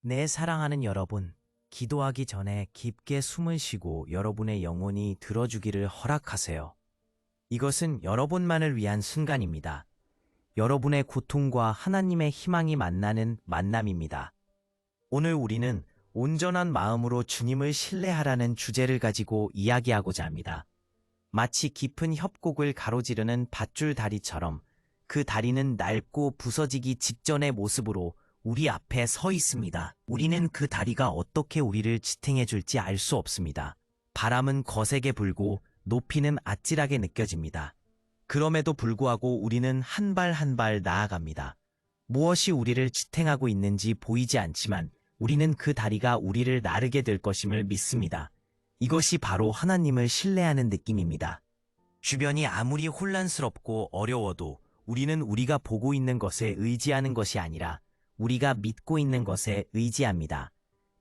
내 사랑하는 여러분, 기도하기 전에 깊게 숨을 쉬고 여러분의 영혼이 들어주기를 허락하세요. 이것은 여러분만을 위한 순간입니다. 여러분의 고통과 하나님의 희망이 만나는 만남입니다. 오늘 우리는 온전한 마음으로 주님을 신뢰하라는 주제를 가지고 이야기하고자 합니다. 마치 깊은 협곡을 가로지르는 밧줄 다리처럼 그 다리는 낡고 부서지기 직전의 모습으로 우리 앞에 서 있습니다. 우리는 그 다리가 어떻게 우리를 지탱해 줄지 알 수 없습니다. 바람은 거세게 불고 높이는 아찔하게 느껴집니다. 그럼에도 불구하고 우리는 한 발 한 발 나아갑니다. 무엇이 우리를 지탱하고 있는지 보이지 않지만 우리는 그 다리가 우리를 나르게 될 것임을 믿습니다. 이것이 바로 하나님을 신뢰하는 느낌입니다. 주변이 아무리 혼란스럽고 어려워도 우리는 우리가 보고 있는 것에 의지하는 것이 아니라 우리가 믿고 있는 것에 의지합니다.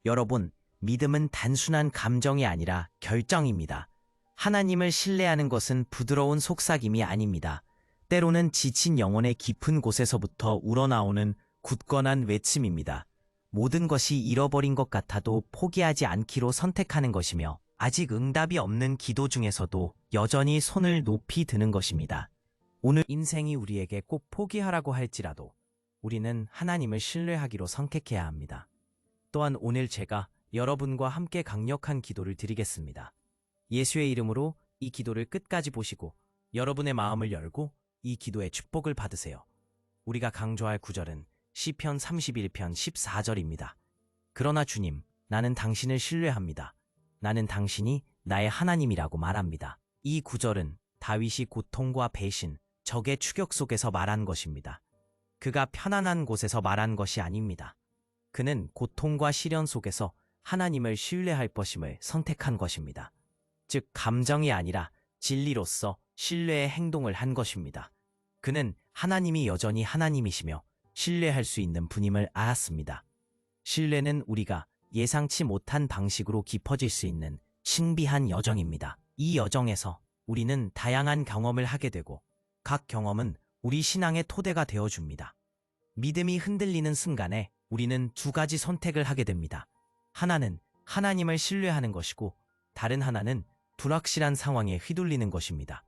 여러분, 믿음은 단순한 감정이 아니라 결정입니다. 하나님을 신뢰하는 것은 부드러운 속삭임이 아닙니다. 때로는 지친 영혼의 깊은 곳에서부터 우러나오는 굳건한 외침입니다. 모든 것이 잃어버린 것 같아도 포기하지 않기로 선택하는 것이며 아직 응답이 없는 기도 중에서도 여전히 손을 높이 드는 것입니다. 오늘 인생이 우리에게 꼭 포기하라고 할지라도 우리는 하나님을 신뢰하기로 선택해야 합니다. 또한 오늘 제가 여러분과 함께 강력한 기도를 드리겠습니다. 예수의 이름으로 이 기도를 끝까지 보시고 여러분의 마음을 열고 이 기도의 축복을 받으세요. 우리가 강조할 구절은 시편 31편 14절입니다. 그러나 주님, 나는 당신을 신뢰합니다. 나는 당신이 나의 하나님이라고 말합니다. 이 구절은 다윗이 고통과 배신, 적의 추격 속에서 말한 것입니다. 그가 편안한 곳에서 말한 것이 아닙니다. 그는 고통과 시련 속에서 하나님을 신뢰할 것임을 선택한 것입니다. 즉, 감정이 아니라 진리로서 신뢰의 행동을 한 것입니다. 그는 하나님이 여전히 하나님이시며 신뢰할 수 있는 분임을 알았습니다. 신뢰는 우리가 예상치 못한 방식으로 깊어질 수 있는 신비한 여정입니다. 이 여정에서 우리는 다양한 경험을 하게 되고 각 경험은 우리 신앙의 토대가 되어줍니다. 믿음이 흔들리는 순간에 우리는 두 가지 선택을 하게 됩니다. 하나는 하나님을 신뢰하는 것이고 다른 하나는 불확실한 상황에 휘둘리는 것입니다.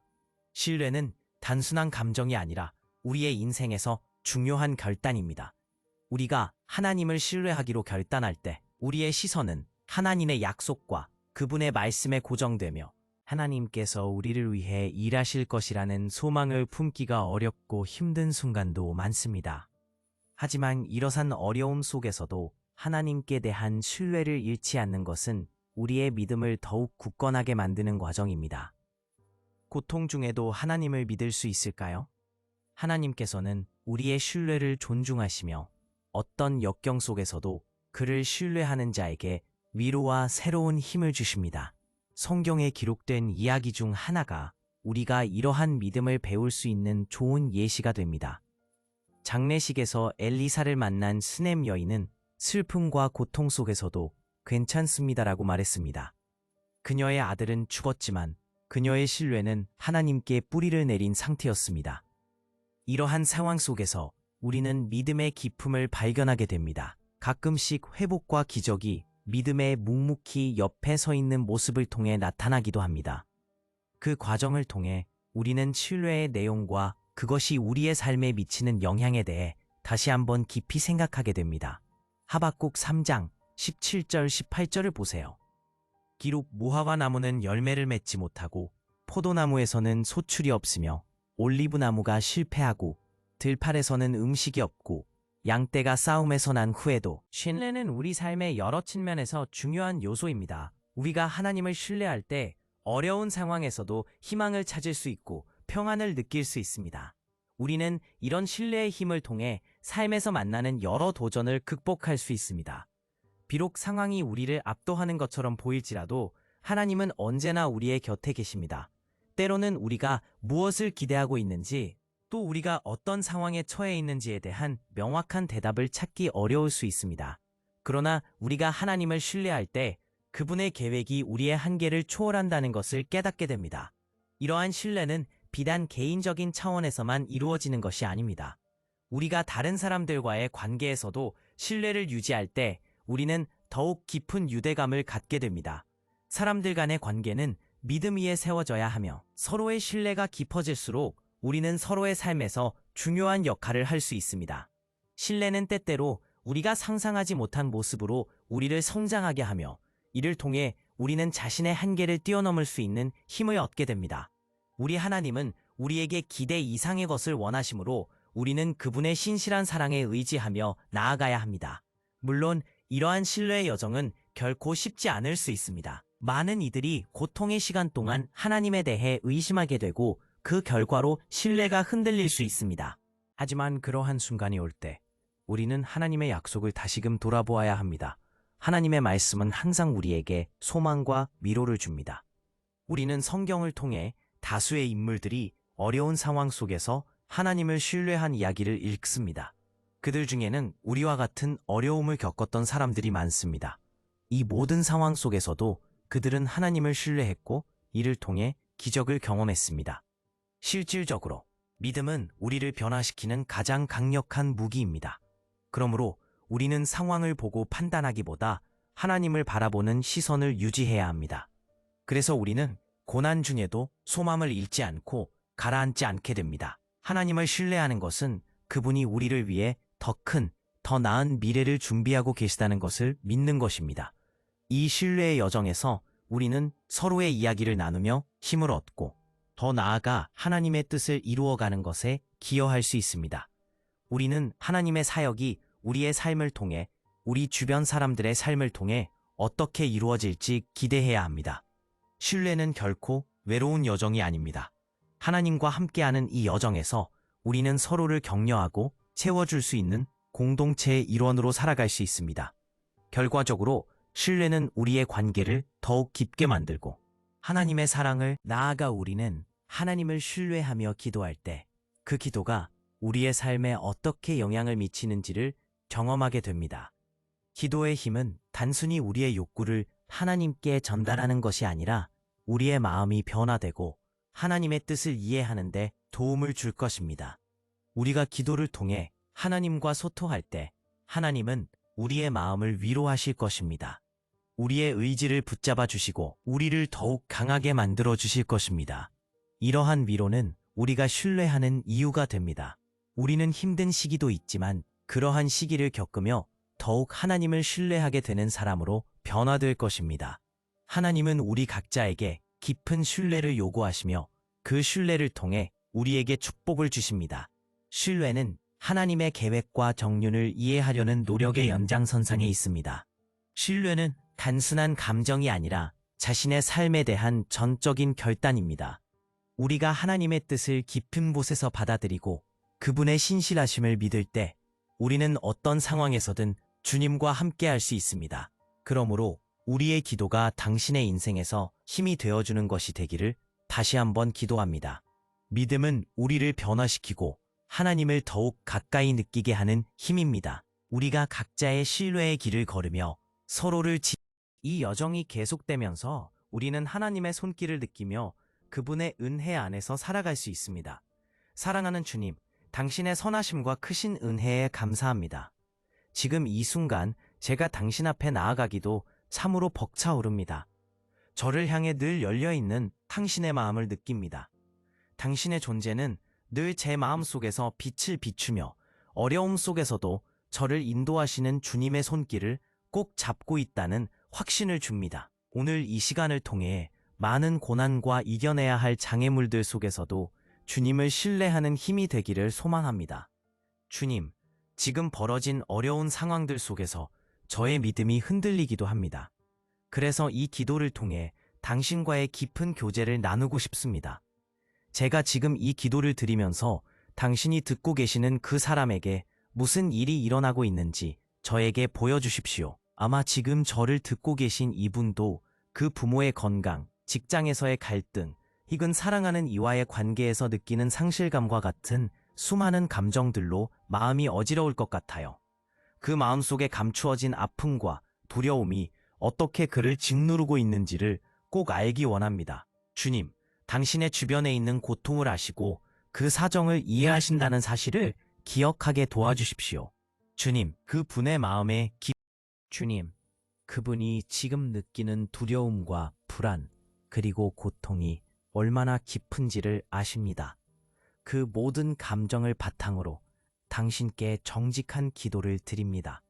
신뢰는 단순한 감정이 아니라 우리의 인생에서 중요한 결단입니다. 우리가 하나님을 신뢰하기로 결단할 때 우리의 시선은 하나님의 약속과 그분의 말씀에 고정되며 하나님께서 우리를 위해 일하실 것이라는 소망을 품기가 어렵고 힘든 순간도 많습니다. 하지만 이러한 어려움 속에서도 하나님께 대한 신뢰를 잃지 않는 것은 우리의 믿음을 더욱 굳건하게 만드는 과정입니다. 고통 중에도 하나님을 믿을 수 있을까요? 하나님께서는 우리의 신뢰를 존중하시며 어떤 역경 속에서도 그를 신뢰하는 자에게 위로와 새로운 힘을 주십니다. 성경에 기록된 이야기 중 하나가 우리가 이러한 믿음을 배울 수 있는 좋은 예시가 됩니다. 장례식에서 엘리사를 만난 스넴 여인은 슬픔과 고통 속에서도 괜찮습니다라고 말했습니다. 그녀의 아들은 죽었지만 그녀의 신뢰는 하나님께 뿌리를 내린 상태였습니다. 이러한 상황 속에서 우리는 믿음의 기품을 발견하게 됩니다. 가끔씩 회복과 기적이 믿음의 묵묵히 옆에 서 있는 모습을 통해 나타나기도 합니다. 그 과정을 통해 우리는 신뢰의 내용과 그것이 우리의 삶에 미치는 영향에 대해 다시 한번 깊이 생각하게 됩니다. 하박국 3장 17절 18절을 보세요. 기록 무화과 나무는 열매를 맺지 못하고 포도나무에서는 소출이 없으며 올리브나무가 실패하고 들판에서는 음식이 없고 양떼가 싸움에서 난 후에도 신뢰는 우리 삶의 여러 측면에서 중요한 요소입니다. 우리가 하나님을 신뢰할 때 어려운 상황에서도 희망을 찾을 수 있고 평안을 느낄 수 있습니다. 우리는 이런 신뢰의 힘을 통해 삶에서 만나는 여러 도전을 극복할 수 있습니다. 비록 상황이 우리를 압도하는 것처럼 보일지라도 하나님은 언제나 우리의 곁에 계십니다. 때로는 우리가 무엇을 기대하고 있는지 또 우리가 어떤 상황에 처해 있는지에 대한 명확한 대답을 찾기 어려울 수 있습니다. 그러나 우리가 하나님을 신뢰할 때 그분의 계획이 우리의 한계를 초월한다는 것을 깨닫게 됩니다. 이러한 신뢰는 비단 개인적인 차원에서만 이루어지는 것이 아닙니다. 우리가 다른 사람들과의 관계에서도 신뢰를 유지할 때 우리는 더욱 깊은 유대감을 갖게 됩니다. 사람들 간의 관계는 믿음 위에 세워져야 하며 서로의 신뢰가 깊어질수록 우리는 서로의 삶에서 중요한 역할을 할 수 있습니다. 신뢰는 때때로 우리가 상상하지 못한 모습으로 우리를 성장하게 하며 이를 통해 우리는 자신의 한계를 뛰어넘을 수 있는 힘을 얻게 됩니다. 우리 하나님은 우리에게 기대 이상의 것을 원하시므로 우리는 그분의 신실한 사랑에 의지하며 나아가야 합니다. 물론 이러한 신뢰의 여정은 결코 쉽지 않을 수 있습니다. 많은 이들이 고통의 시간 동안 하나님에 대해 의심하게 되고 그 결과로 신뢰가 흔들릴 수 있습니다. 하지만 그러한 순간이 올 때 우리는 하나님의 약속을 다시금 돌아보아야 합니다. 하나님의 말씀은 항상 우리에게 소망과 위로를 줍니다. 우리는 성경을 통해 다수의 인물들이 어려운 상황 속에서 하나님을 신뢰한 이야기를 읽습니다. 그들 중에는 우리와 같은 어려움을 겪었던 사람들이 많습니다. 이 모든 상황 속에서도 그들은 하나님을 신뢰했고 이를 통해 기적을 경험했습니다. 실질적으로 믿음은 우리를 변화시키는 가장 강력한 무기입니다. 그러므로 우리는 상황을 보고 판단하기보다 하나님을 바라보는 시선을 유지해야 합니다. 그래서 우리는 고난 중에도 소망을 잃지 않고 가라앉지 않게 됩니다. 하나님을 신뢰하는 것은 그분이 우리를 위해 더 큰, 더 나은 미래를 준비하고 계시다는 것을 믿는 것입니다. 이 신뢰의 여정에서 우리는 서로의 이야기를 나누며 힘을 얻고 더 나아가 하나님의 뜻을 이루어가는 것에 기여할 수 있습니다. 우리는 하나님의 사역이 우리의 삶을 통해 우리 주변 사람들의 삶을 통해 어떻게 이루어질지 기대해야 합니다. 신뢰는 결코 외로운 여정이 아닙니다. 하나님과 함께하는 이 여정에서 우리는 서로를 격려하고 채워줄 수 있는 공동체의 일원으로 살아갈 수 있습니다. 결과적으로 신뢰는 우리의 관계를 더욱 깊게 만들고 하나님의 사랑을 나아가 우리는 하나님을 신뢰하며 기도할 때 그 기도가 우리의 삶에 어떻게 영향을 미치는지를 경험하게 됩니다. 기도의 힘은 단순히 우리의 욕구를 하나님께 전달하는 것이 아니라 우리의 마음이 변화되고 하나님의 뜻을 이해하는 데 도움을 줄 것입니다. 우리가 기도를 통해 하나님과 소통할 때 하나님은 우리의 마음을 위로하실 것입니다. 우리의 의지를 붙잡아 주시고 우리를 더욱 강하게 만들어 주실 것입니다. 이러한 위로는 우리가 신뢰하는 이유가 됩니다. 우리는 힘든 시기도 있지만 그러한 시기를 겪으며 더욱 하나님을 신뢰하게 되는 사람으로 변화될 것입니다. 하나님은 우리 각자에게 깊은 신뢰를 요구하시며 그 신뢰를 통해 우리에게 축복을 주십니다. 신뢰는 하나님의 계획과 정륜을 이해하려는 노력의 연장선상에 있습니다. 신뢰는 단순한 감정이 아니라 자신의 삶에 대한 전적인 결단입니다. 우리가 하나님의 뜻을 깊은 곳에서 받아들이고 그분의 신실하심을 믿을 때 우리는 어떤 상황에서든 주님과 함께할 수 있습니다. 그러므로 우리의 기도가 당신의 인생에서 힘이 되어주는 것이 되기를 다시 한번 기도합니다. 믿음은 우리를 변화시키고 하나님을 더욱 가까이 느끼게 하는 힘입니다. 우리가 각자의 신뢰의 길을 걸으며 서로를 이 여정이 계속되면서 우리는 하나님의 손길을 느끼며 그분의 은혜 안에서 살아갈 수 있습니다. 사랑하는 주님, 당신의 선하심과 크신 은혜에 감사합니다. 지금 이 순간 제가 당신 앞에 나아가기도 참으로 벅차오릅니다. 저를 향해 늘 열려있는 당신의 마음을 느낍니다. 당신의 존재는 늘 제 마음속에서 빛을 비추며 어려움 속에서도 저를 인도하시는 주님의 손길을 꼭 잡고 있다는 확신을 줍니다. 오늘 이 시간을 통해 많은 고난과 이겨내야 할 장애물들 속에서도 주님을 신뢰하는 힘이 되기를 소망합니다. 주님, 지금 벌어진 어려운 상황들 속에서 저의 믿음이 흔들리기도 합니다. 그래서 이 기도를 통해 당신과의 깊은 교제를 나누고 싶습니다. 제가 지금 이 기도를 드리면서 당신이 듣고 계시는 그 사람에게 무슨 일이 일어나고 있는지 저에게 보여주십시오. 아마 지금 저를 듣고 계신 이분도 그 부모의 건강, 직장에서의 갈등, 혹은 사랑하는 이와의 관계에서 느끼는 상실감과 같은 수많은 감정들로 마음이 어지러울 것 같아요. 그 마음속에 감추어진 아픔과 두려움이 어떻게 그를 짓누르고 있는지를 꼭 알기 원합니다. 주님, 당신의 주변에 있는 고통을 아시고 그 사정을 이해하신다는 사실을 기억하게 도와주십시오. 주님, 그 분의 마음에 주님, 그분이 지금 느끼는 두려움과 불안, 그리고 고통이 얼마나 깊은지를 아십니다. 그 모든 감정을 바탕으로 당신께 정직한 기도를 드립니다.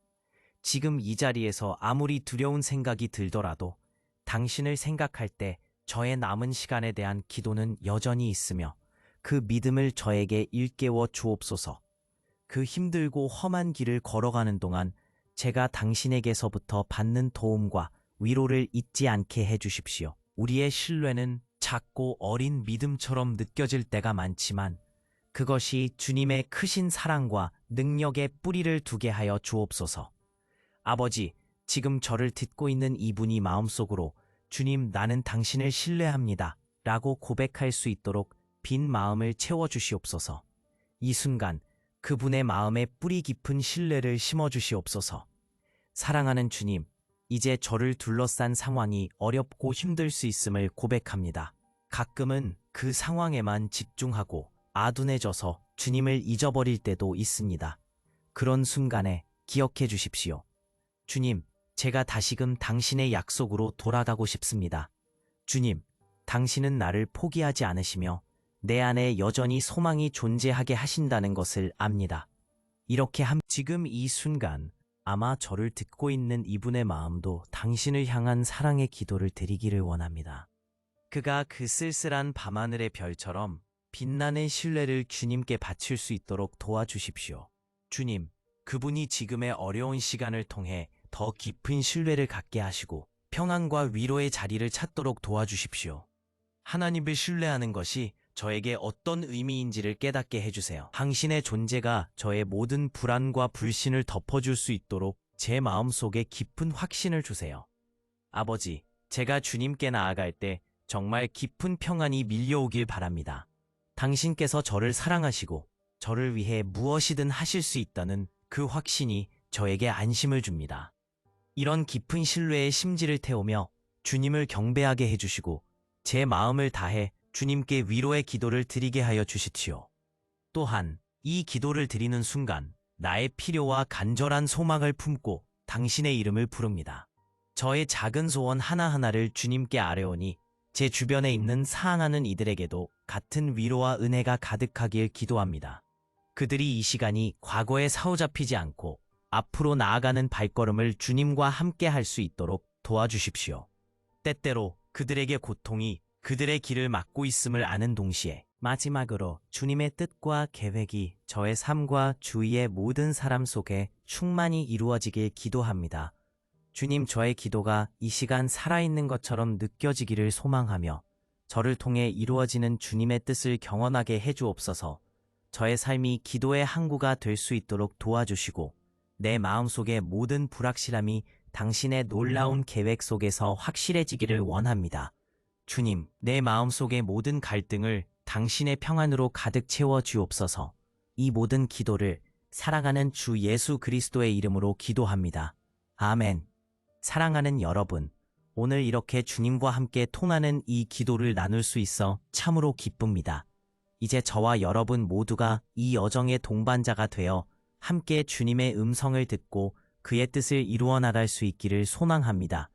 지금 이 자리에서 아무리 두려운 생각이 들더라도 당신을 생각할 때 저의 남은 시간에 대한 기도는 여전히 있으며 그 믿음을 저에게 일깨워 주옵소서. 그 힘들고 험한 길을 걸어가는 동안 제가 당신에게서부터 받는 도움과 위로를 잊지 않게 해주십시오. 우리의 신뢰는 작고 어린 믿음처럼 느껴질 때가 많지만 그것이 주님의 크신 사랑과 능력에 뿌리를 두게 하여 주옵소서. 아버지, 지금 저를 듣고 있는 이분이 마음속으로 주님, 나는 당신을 신뢰합니다 라고 고백할 수 있도록 빈 마음을 채워주시옵소서. 이 순간 그분의 마음에 뿌리 깊은 신뢰를 심어주시옵소서. 사랑하는 주님, 이제 저를 둘러싼 상황이 어렵고 힘들 수 있음을 고백합니다. 가끔은 그 상황에만 집중하고 아둔해져서 주님을 잊어버릴 때도 있습니다. 그런 순간에 기억해 주십시오. 주님, 제가 다시금 당신의 약속으로 돌아가고 싶습니다. 주님, 당신은 나를 포기하지 않으시며 내 안에 여전히 소망이 존재하게 하신다는 것을 압니다. 이렇게 지금 이 순간 아마 저를 듣고 있는 이분의 마음도 당신을 향한 사랑의 기도를 드리기를 원합니다. 그가 그 쓸쓸한 밤하늘의 별처럼 빛나는 신뢰를 주님께 바칠 수 있도록 도와주십시오. 주님, 그분이 지금의 어려운 시간을 통해 더 깊은 신뢰를 갖게 하시고 평안과 위로의 자리를 찾도록 도와주십시오. 하나님을 신뢰하는 것이 저에게 어떤 의미인지를 깨닫게 해주세요. 당신의 존재가 저의 모든 불안과 불신을 덮어줄 수 있도록 제 마음속에 깊은 확신을 주세요. 아버지, 제가 주님께 나아갈 때 정말 깊은 평안이 밀려오길 바랍니다. 당신께서 저를 사랑하시고 저를 위해 무엇이든 하실 수 있다는 그 확신이 저에게 안심을 줍니다. 이런 깊은 신뢰의 심지를 태우며 주님을 경배하게 해주시고 제 마음을 다해 주님께 위로의 기도를 드리게 하여 주십시오. 또한 이 기도를 드리는 순간 나의 필요와 간절한 소망을 품고 당신의 이름을 부릅니다. 저의 작은 소원 하나하나를 주님께 아뢰오니 제 주변에 있는 사랑하는 이들에게도 같은 위로와 은혜가 가득하길 기도합니다. 그들이 이 시간이 과거에 사로잡히지 않고 앞으로 나아가는 발걸음을 주님과 함께 할 수 있도록 도와주십시오. 때때로 그들에게 고통이 그들의 길을 막고 있음을 아는 동시에 마지막으로 주님의 뜻과 계획이 저의 삶과 주위의 모든 사람 속에 충만히 이루어지길 기도합니다. 주님, 저의 기도가 이 시간 살아있는 것처럼 느껴지기를 소망하며 저를 통해 이루어지는 주님의 뜻을 경험하게 해주옵소서. 저의 삶이 기도의 항구가 될 수 있도록 도와주시고 내 마음속의 모든 불확실함이 당신의 놀라운 계획 속에서 확실해지기를 원합니다. 주님, 내 마음속의 모든 갈등을 당신의 평안으로 가득 채워 주옵소서. 이 모든 기도를 사랑하는 주 예수 그리스도의 이름으로 기도합니다. 아멘. 사랑하는 여러분, 오늘 이렇게 주님과 함께 통하는 이 기도를 나눌 수 있어 참으로 기쁩니다. 이제 저와 여러분 모두가 이 여정의 동반자가 되어 함께 주님의 음성을 듣고 그의 뜻을 이루어 나갈 수 있기를 소망합니다.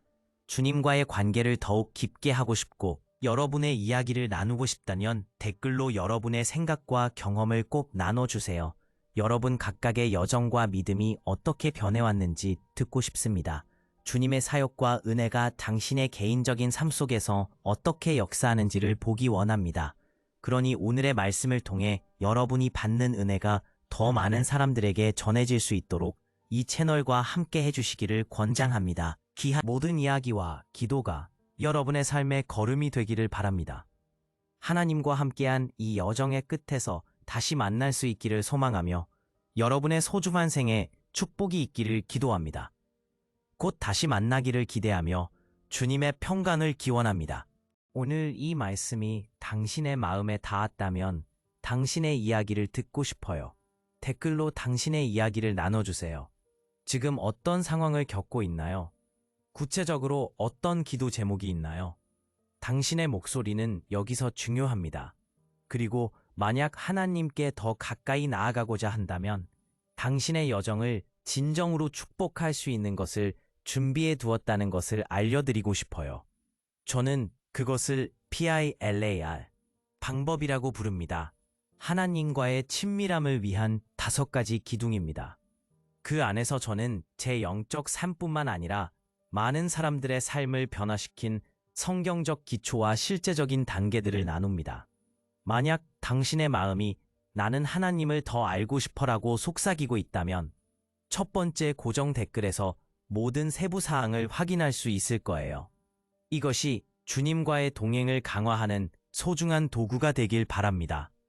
주님과의 관계를 더욱 깊게 하고 싶고 여러분의 이야기를 나누고 싶다면 댓글로 여러분의 생각과 경험을 꼭 나눠주세요. 여러분 각각의 여정과 믿음이 어떻게 변해왔는지 듣고 싶습니다. 주님의 사역과 은혜가 당신의 개인적인 삶 속에서 어떻게 역사하는지를 보기 원합니다. 그러니 오늘의 말씀을 통해 여러분이 받는 은혜가 더 많은 사람들에게 전해질 수 있도록 이 채널과 함께 해주시기를 권장합니다. 귀한 모든 이야기와 기도가 여러분의 삶의 걸음이 되기를 바랍니다. 하나님과 함께한 이 여정의 끝에서 다시 만날 수 있기를 소망하며 여러분의 소중한 생에 축복이 있기를 기도합니다. 곧 다시 만나기를 기대하며 주님의 평강을 기원합니다. 오늘 이 말씀이 당신의 마음에 닿았다면 당신의 이야기를 듣고 싶어요. 댓글로 당신의 이야기를 나눠주세요. 지금 어떤 상황을 겪고 있나요? 구체적으로 어떤 기도 제목이 있나요? 당신의 목소리는 여기서 중요합니다. 그리고 만약 하나님께 더 가까이 나아가고자 한다면 당신의 여정을 진정으로 축복할 수 있는 것을 준비해 두었다는 것을 알려드리고 싶어요. 저는 그것을 PILAR, 방법이라고 부릅니다. 하나님과의 친밀함을 위한 5가지 기둥입니다. 그 안에서 저는 제 영적 삶뿐만 아니라 많은 사람들의 삶을 변화시킨 성경적 기초와 실제적인 단계들을 나눕니다. 만약 당신의 마음이 나는 하나님을 더 알고 싶어라고 속삭이고 있다면 첫 번째 고정 댓글에서 모든 세부 사항을 확인할 수 있을 거예요. 이것이 주님과의 동행을 강화하는 소중한 도구가 되길 바랍니다.